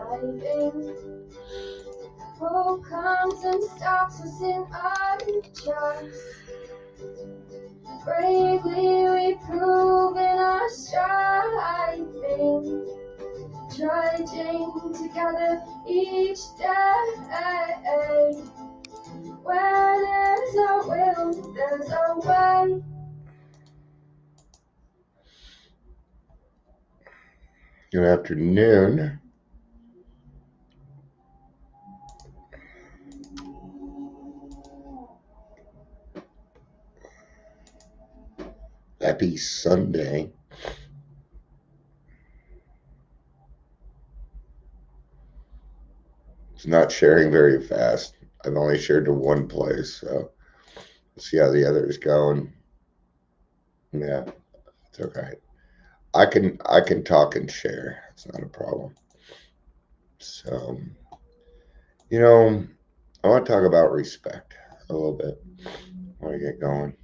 driving. Hope comes and stops us in our tracks. Bravely we prove in our striving, trudging together each day. Where there's a will, there's a way. Good afternoon. Happy Sunday. It's not sharing very fast. I've only shared to one place, so let's see how the others go. And yeah, it's okay. I can talk and share. It's not a problem. So, I want to talk about respect a little bit. I want to get going.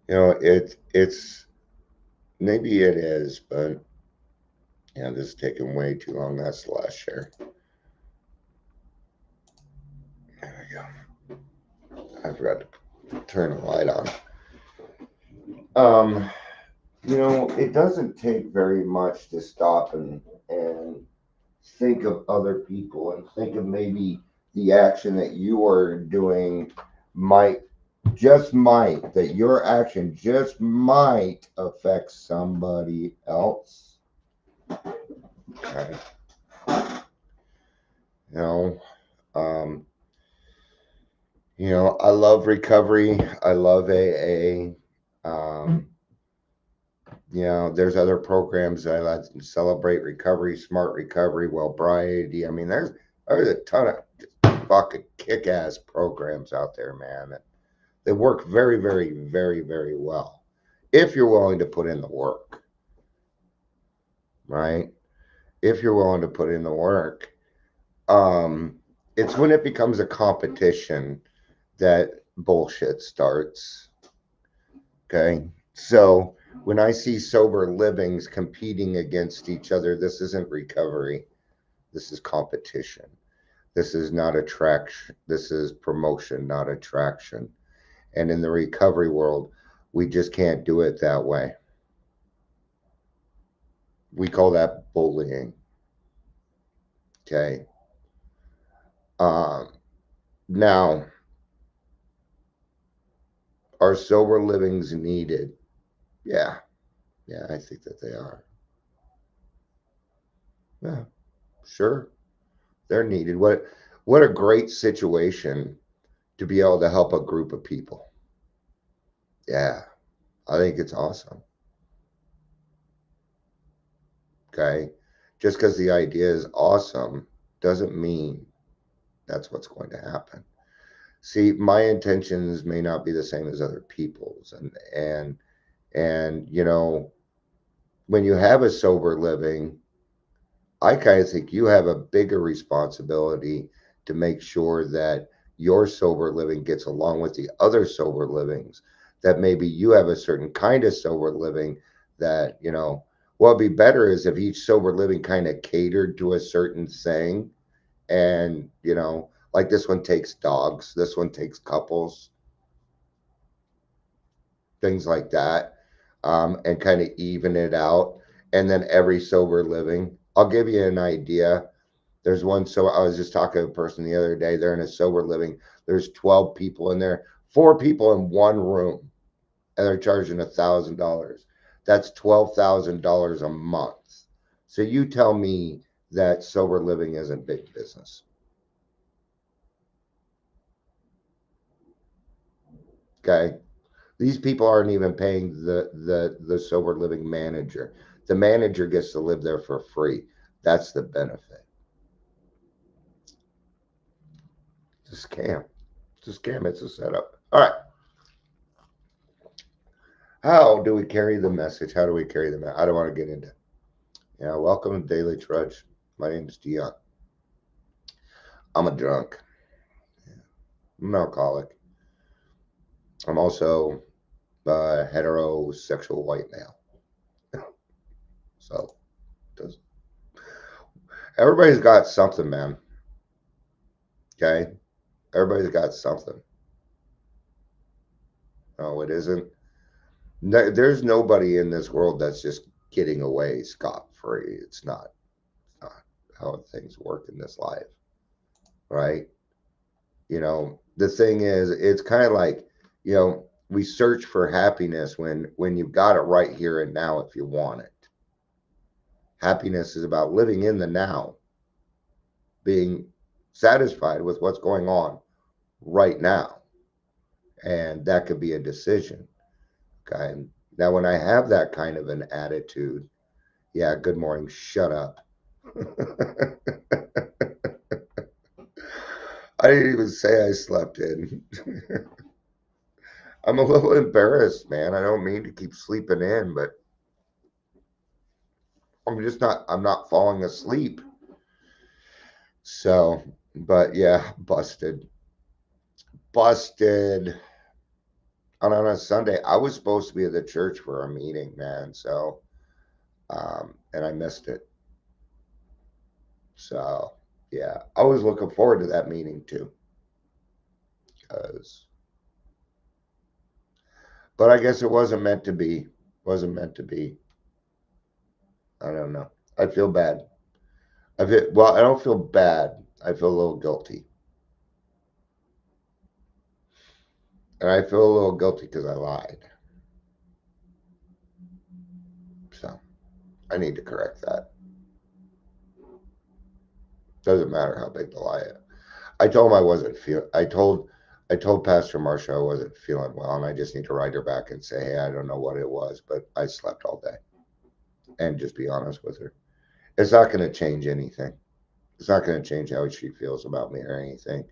It's maybe it is, but this is taking way too long. That's the last share. There we go. I forgot to turn the light on. It doesn't take very much to stop and think of other people and think of maybe the action that you are doing that your action just might affect somebody else. Okay. You know, um, I love recovery. I love AA. There's other programs that I like to celebrate recovery, smart recovery, well-briety. I mean, there's a ton of just fucking kick-ass programs out there, man. They work very, very, very, very well if you're willing to put in the work, right? If you're willing to put in the work, it's when it becomes a competition that bullshit starts. Okay, so when I see sober livings competing against each other, this isn't recovery. This is competition. This is not attraction. This is promotion, not attraction. And in the recovery world, we just can't do it that way. We call that bullying. Okay. Now, are sober livings needed? Yeah. Yeah, I think that they are. Yeah, sure. They're needed. What a great situation to be able to help a group of people. Yeah, I think it's awesome. Okay. Just because the idea is awesome doesn't mean that's what's going to happen. See, my intentions may not be the same as other people's. And when you have a sober living, I kind of think you have a bigger responsibility to make sure that your sober living gets along with the other sober livings, that maybe you have a certain kind of sober living that, what'd be better is if each sober living kind of catered to a certain thing. And, like this one takes dogs, this one takes couples, things like that, and kind of even it out. And then every sober living, I'll give you an idea. There's one, so I was just talking to a person the other day. They're in a sober living. There's 12 people in there, 4 people in one room, and they're charging $1,000. That's $12,000 a month. So you tell me that sober living isn't big business. Okay. These people aren't even paying the sober living manager. The manager gets to live there for free. That's the benefit. It's a scam. It's a scam. It's a setup. All right. How do we carry the message? How do we carry the message? I don't want to get into. Yeah. Welcome to Daily Trudge. My name is Dion. I'm a drunk. I'm an alcoholic. I'm also a heterosexual white male. So, does Everybody's got something, man. Okay? Everybody's got something. No, it isn't. No, there's nobody in this world that's just getting away scot free. It's not how things work in this life, right? The thing is, it's kind of like, we search for happiness when you've got it right here and now if you want it. Happiness is about living in the now, being satisfied with what's going on right now. And that could be a decision. Okay. Now, when I have that kind of an attitude, yeah, good morning, shut up. I didn't even say I slept in. I'm a little embarrassed, man. I don't mean to keep sleeping in, but I'm not falling asleep. So, but yeah, busted. Busted. And on a Sunday, I was supposed to be at the church for a meeting, man. So, and I missed it. So, yeah, I was looking forward to that meeting too. Cause, but I guess it wasn't meant to be. Wasn't meant to be. I don't know. I feel bad. Well, I don't feel bad. I feel a little guilty. And I feel a little guilty because I lied. So I need to correct that. Doesn't matter how big the lie is. I told him I wasn't feel. I told Pastor Marsha I wasn't feeling well, and I just need to write her back and say, hey, I don't know what it was, but I slept all day, and just be honest with her. It's not going to change anything. It's not going to change how she feels about me or anything.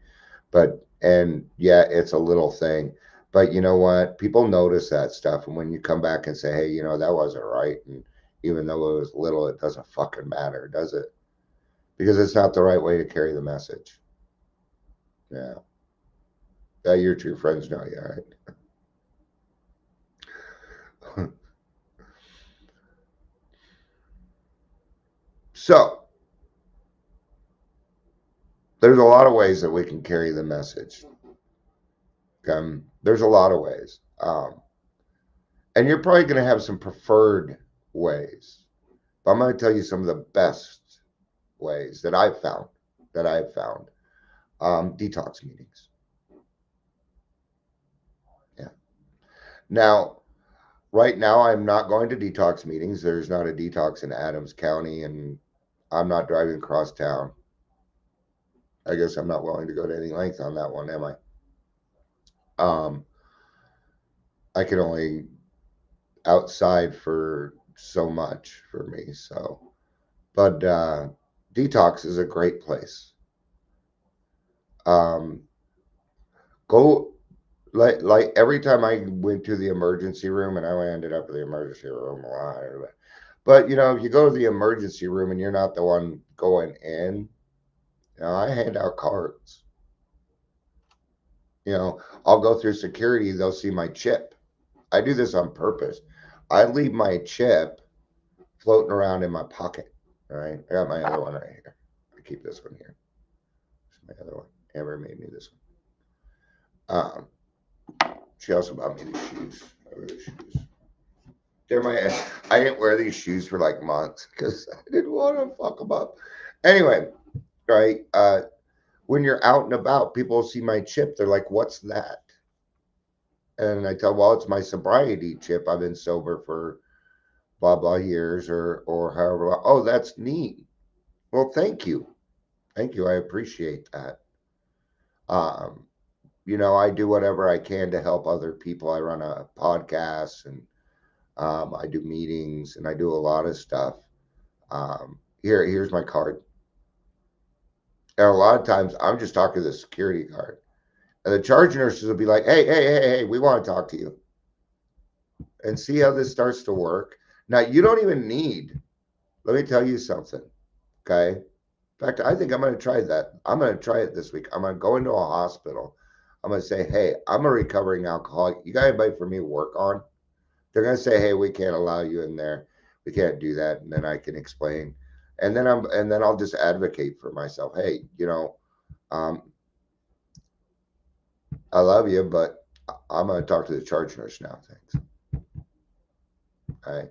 But and yeah, it's a little thing. But you know what? People notice that stuff, and when you come back and say, hey, that wasn't right, and even though it was little, it doesn't fucking matter, does it? Because it's not the right way to carry the message. Yeah. Your true friends know you, right? So there's a lot of ways that we can carry the message. There's a lot of ways. And you're probably going to have some preferred ways. But I'm going to tell you some of the best ways that I've found. Detox meetings. Yeah. Now, right now, I'm not going to detox meetings. There's not a detox in Adams County, and I'm not driving across town. I guess I'm not willing to go to any length on that one, am I? Um, I can only outside for so much for me. So, but detox is a great place. Um, go like every time I went to the emergency room, and I ended up in the emergency room a lot. But if you go to the emergency room and you're not the one going in, I hand out cards. I'll go through security. They'll see my chip. I do this on purpose. I leave my chip floating around in my pocket. All right. I got my other one right here. I keep this one here. It's my other one. Amber made me this one. She also bought me these shoes. They're my. I didn't wear these shoes for like months because I didn't want to fuck them up. Anyway, right. When you're out and about, people see my chip. They're like, "What's that?" And I tell, "Well, it's my sobriety chip. I've been sober for blah blah years, or however long." Oh, that's neat. Well, thank you. Thank you. I appreciate that. Um, I do whatever I can to help other people. I run a podcast, and I do meetings, and I do a lot of stuff. Here's my card. And a lot of times I'm just talking to the security guard. And the charge nurses will be like, hey, hey, hey, hey, we want to talk to you. And see how this starts to work. Now, you don't even need, let me tell you something. Okay. In fact, I think I'm going to try that. I'm going to try it this week. I'm going to go into a hospital. I'm going to say, hey, I'm a recovering alcoholic. You got anybody for me to work on? They're going to say, hey, we can't allow you in there. We can't do that. And then I can explain. And then I'll just advocate for myself. Hey, um, I love you, but I'm going to talk to the charge nurse now. Thanks. Okay.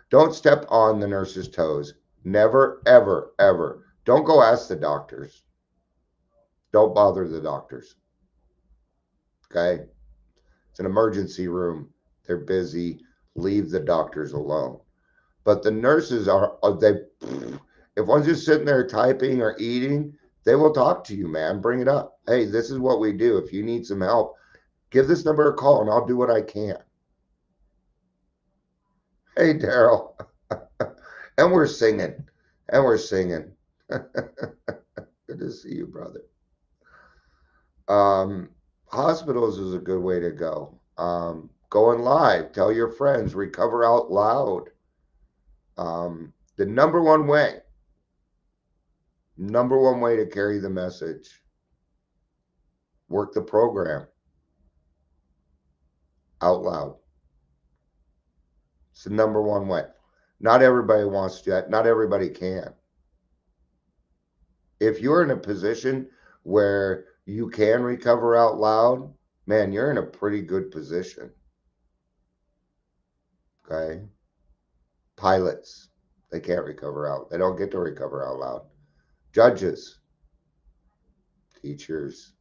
Don't step on the nurse's toes. Never, ever, ever. Don't go ask the doctors. Don't bother the doctors. Okay. It's an emergency room. They're busy. Leave the doctors alone. But the nurses are they, if one's just sitting there typing or eating, they will talk to you, man. Bring it up. Hey, this is what we do. If you need some help, give this number a call and I'll do what I can. Hey, Daryl. And we're singing. And we're singing. Good to see you, brother. Um, Hospitals is a good way to go. Going live, tell your friends, recover out loud. The number one way to carry the message, work the program out loud. It's the number one way. Not everybody wants to do that. Not everybody can. If you're in a position where you can recover out loud, man, you're in a pretty good position. Okay. Pilots, they can't recover out. They don't get to recover out loud. Judges, teachers,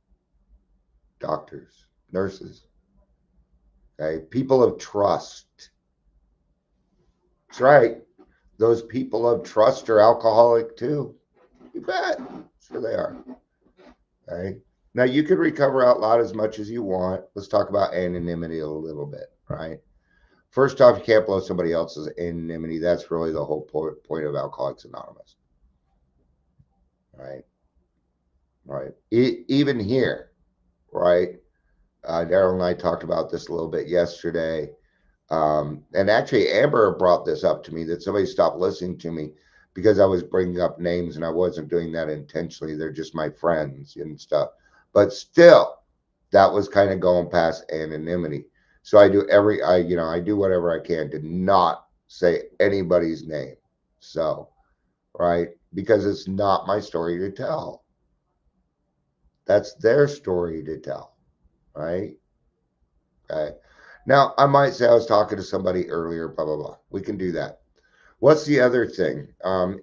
doctors, nurses, okay, people of trust. That's right. Those people of trust are alcoholic too. You bet. Sure they are. Okay. Now you can recover out loud as much as you want. Let's talk about anonymity a little bit, right? First off, you can't blow somebody else's anonymity. That's really the whole point of Alcoholics Anonymous, right? Right. Even here, right? Daryl and I talked about this a little bit yesterday. And actually, Amber brought this up to me that somebody stopped listening to me because I was bringing up names and I wasn't doing that intentionally. They're just my friends and stuff. But still, that was kind of going past anonymity. So I do whatever I can to not say anybody's name. So, right, because it's not my story to tell. That's their story to tell, right? Okay. Now, I might say I was talking to somebody earlier, blah, blah, blah. We can do that. What's the other thing?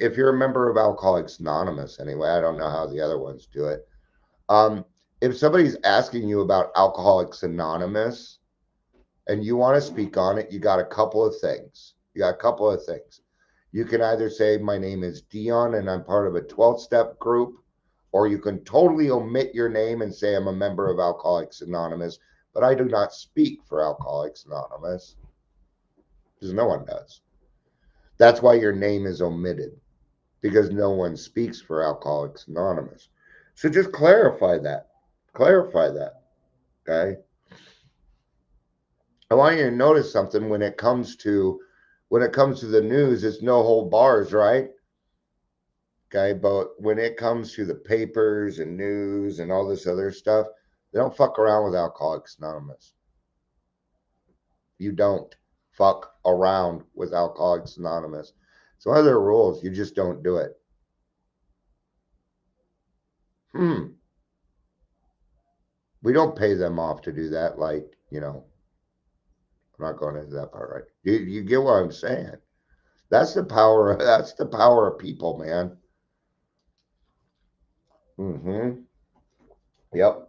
If you're a member of Alcoholics Anonymous, anyway, I don't know how the other ones do it. Um, if somebody's asking you about Alcoholics Anonymous and you want to speak on it, you got a couple of things. You can either say, my name is Dion and I'm part of a 12-step group, or you can totally omit your name and say, I'm a member of Alcoholics Anonymous, but I do not speak for Alcoholics Anonymous, because no one does. That's why your name is omitted, because no one speaks for Alcoholics Anonymous. So just clarify that. Clarify that. Okay. I want you to notice something when it comes to the news, it's no hold bars, right? Okay, but when it comes to the papers and news and all this other stuff, they don't fuck around with Alcoholics Anonymous. You don't fuck around with Alcoholics Anonymous. It's one of their rules. You just don't do it. We don't pay them off to do that. Like, I'm not going into that part, right? You get what I'm saying? That's the power. That's the power of people, man. Mm-hmm. Yep.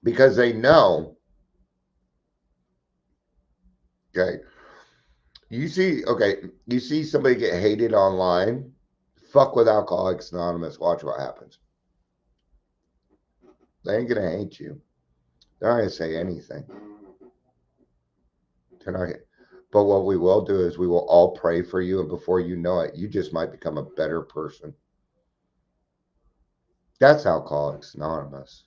Because they know. Okay. You see somebody get hated online. Fuck with Alcoholics Anonymous. Watch what happens. They ain't gonna hate you. They're not gonna say anything. They're not. But what we will do is we will all pray for you, and before you know it, you just might become a better person. That's Alcoholics Anonymous.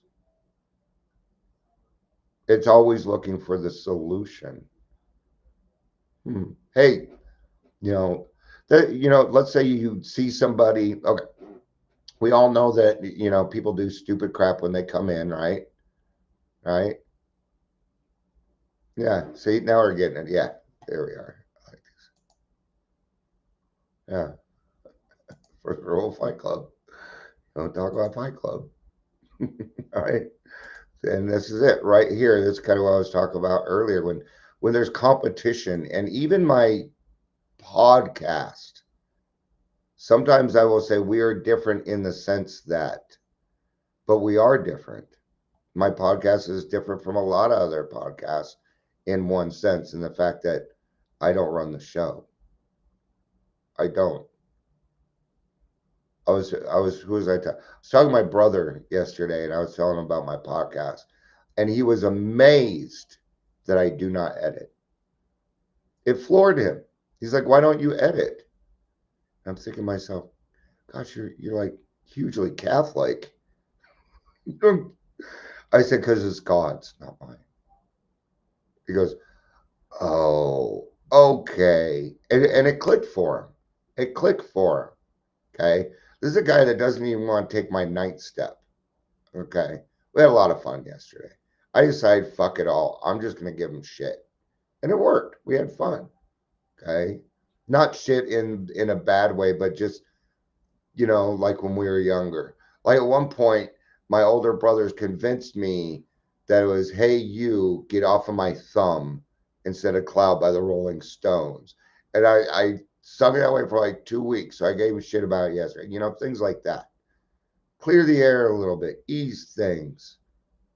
It's always looking for the solution. Hey, you know, let's say you see somebody. Okay, we all know that people do stupid crap when they come in, right? Right? Yeah. See, now we're getting it. Yeah, there we are. I like this. Yeah, first rule of Fight Club. Don't talk about Fight Club. All right. And this is it right here. That's kind of what I was talking about earlier when there's competition and even my podcast. Sometimes I will say we are different in the sense that, but we are different. My podcast is different from a lot of other podcasts in one sense, in the fact that I don't run the show. I don't. Who was I was talking to my brother yesterday and I was telling him about my podcast and he was amazed that I do not edit. It floored him. He's like, why don't you edit? I'm thinking to myself, gosh, you're like hugely Catholic. I said, because it's God's, not mine. He goes, oh, okay. And it clicked for him. It clicked for him. Okay. This is a guy that doesn't even want to take my ninth step. Okay. We had a lot of fun yesterday. I decided, fuck it all. I'm just going to give him shit. And it worked. We had fun. Okay. Not shit in a bad way, but just, like when we were younger. Like at one point, my older brothers convinced me that it was, hey, you get off of my thumb instead of Cloud by the Rolling Stones. And I sung it that way for like 2 weeks. So I gave a shit about it yesterday. Things like that. Clear the air a little bit, ease things,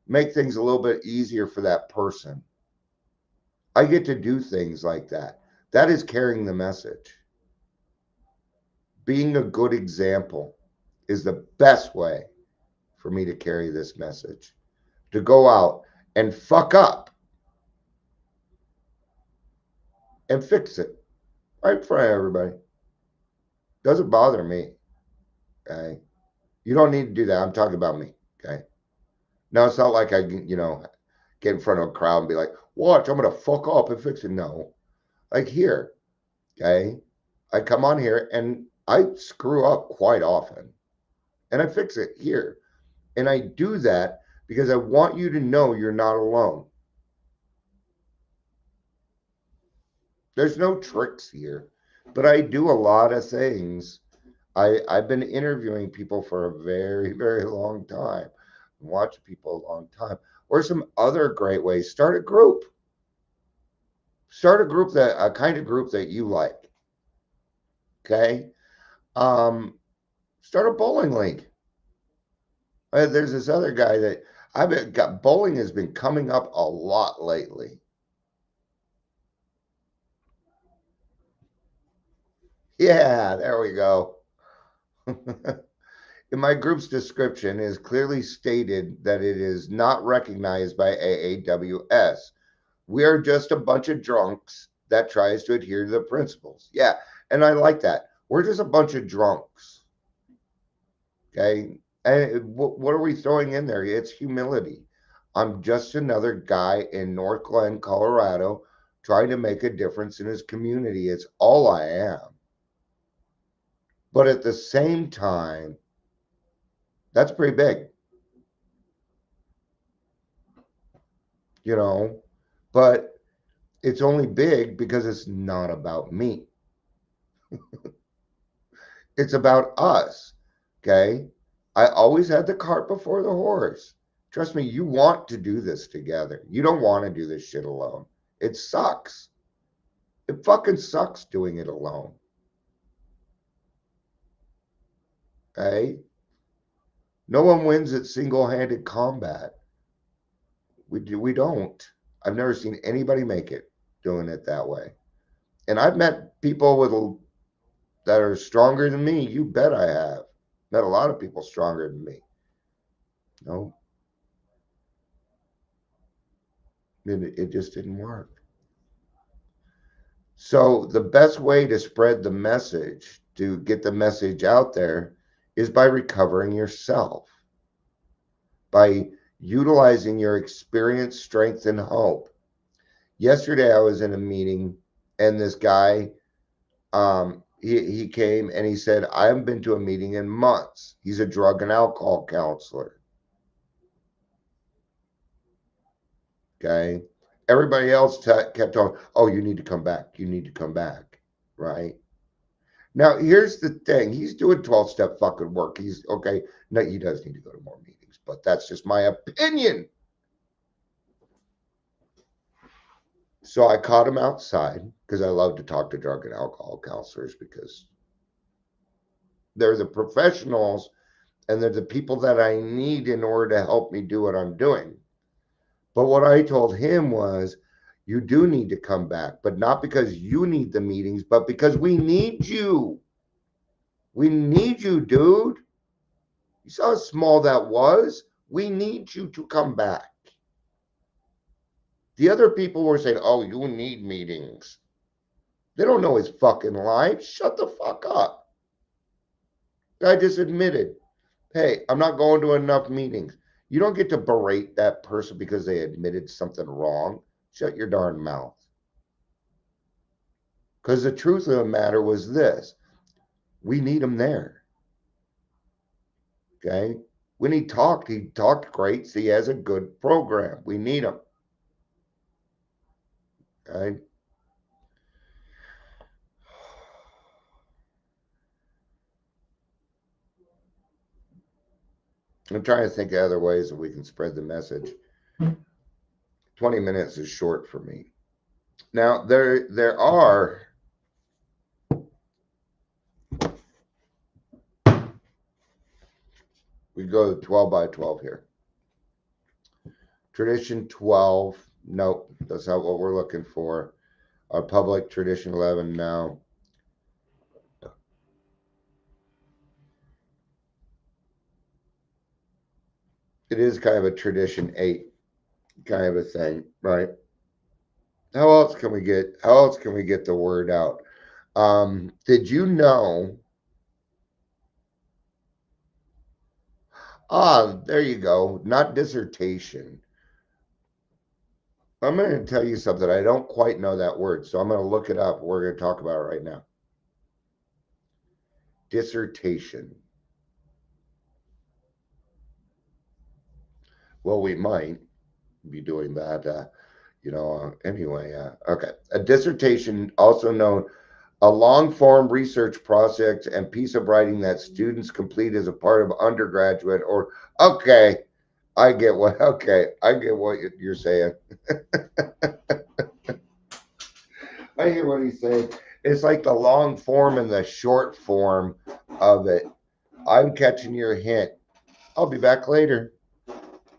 make things a little bit easier for that person. I get to do things like that. That is carrying the message. Being a good example is the best way for me to carry this message. To go out and fuck up and fix it right in front of everybody. Doesn't bother me. Okay. You don't need to do that. I'm talking about me. Okay. Now it's not like I, get in front of a crowd and be like, watch, I'm gonna fuck up and fix it. No. Like here. Okay. I come on here and I screw up quite often. And I fix it here. And I do that because I want you to know you're not alone. There's no tricks here, but I do a lot of things. I've been interviewing people for a very, very long time, watching people a long time. Or some other great ways. Start a group. Start a kind of group that you like. Okay. Um, Start a bowling league. There's this other guy that I've got bowling has been coming up a lot lately. Yeah, there we go. In my group's description, it is clearly stated that it is not recognized by AAWS. We are just a bunch of drunks that tries to adhere to the principles. Yeah, and I like that. We're just a bunch of drunks. Okay, and what are we throwing in there? It's humility. I'm just another guy in North Glen, Colorado, trying to make a difference in his community. It's all I am. But at the same time, that's pretty big, you know. But it's only big because it's not about me. It's about us. Okay. I always had the cart before the horse. Trust me, you want to do this together. You don't want to do this shit alone. It sucks. It fucking sucks doing it alone. Okay. No one wins at single handed combat. We don't. I've never seen anybody make it doing it that way. And I've met people that are stronger than me. You bet I have. Met a lot of people stronger than me. No, it just didn't work. So the best way to spread the message, to get the message out there, is by recovering yourself, by utilizing your experience, strength, and hope. Yesterday, I was in a meeting, and this guy, he came and he said, "I haven't been to a meeting in months." He's a drug and alcohol counselor. Okay. Everybody else kept on, oh, you need to come back. You need to come back. Right. Now, here's the thing. He's doing 12-step fucking work. He's okay. No, he does need to go to more meetings, but that's just my opinion. So I caught him outside because I love to talk to drug and alcohol counselors because they're the professionals and they're the people that I need in order to help me do what I'm doing. But what I told him was, you do need to come back, but not because you need the meetings, but because we need you. We need you, dude. You saw how small that was? We need you to come back. The other people were saying, oh, you need meetings. They don't know his fucking life. Shut the fuck up. I just admitted, hey, I'm not going to enough meetings. You don't get to berate that person because they admitted something wrong. Shut your darn mouth. Because the truth of the matter was this, we need him there. Okay? When he talked great. So he has a good program. We need him. Okay? I'm trying to think of other ways that we can spread the message. 20 minutes is short for me. Now, there are we go 12 by 12 here. Tradition 12, nope, that's not what we're looking for. Our public tradition 11 now. It is kind of a tradition 8 kind of a thing, right? How else can we get the word out? Did you know? There you go. Not dissertation. I'm going to tell you something. I don't quite know that word, so I'm going to look it up. We're going to talk about it right now. Dissertation. Well, we might be doing that, anyway. Okay. A dissertation, also known a long form research project and piece of writing that students complete as a part of undergraduate or, okay, I get what you're saying. I hear what he's saying. It's like the long form and the short form of it. I'm catching your hint. I'll be back later.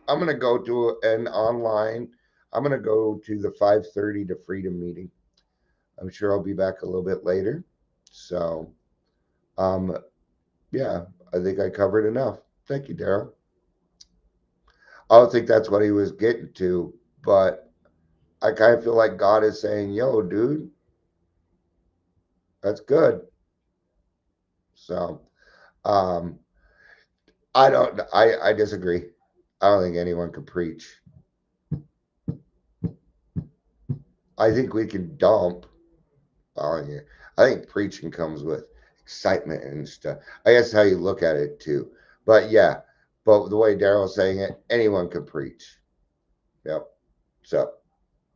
I'm gonna go to an online. I'm gonna go to the 5:30 to Freedom meeting. I'm sure I'll be back a little bit later. So, um, yeah, I think I covered enough. Thank you, Daryl. I don't think that's what he was getting to, but I kind of feel like God is saying, "Yo, dude, that's good." So, um, I don't. I disagree. I don't think anyone can preach. I think we can dump on you. I think preaching comes with excitement and stuff. I guess how you look at it too. But yeah, but the way Daryl's saying it, anyone can preach. Yep. So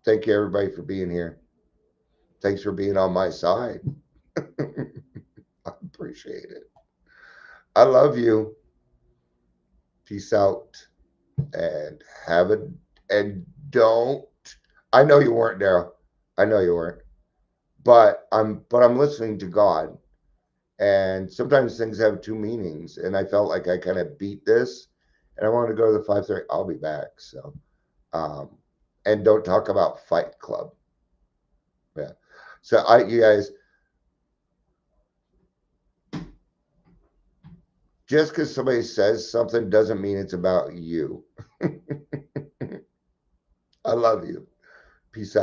thank you everybody for being here. Thanks for being on my side. I appreciate it. I love you. Peace out and have it and don't. I know you weren't, Daryl. I know you weren't. But I'm listening to God. And sometimes things have two meanings. And I felt like I kind of beat this and I wanted to go to the 5:30. I'll be back. So um and don't talk about Fight Club. Yeah. So you guys, just because somebody says something doesn't mean it's about you. I love you. Peace out.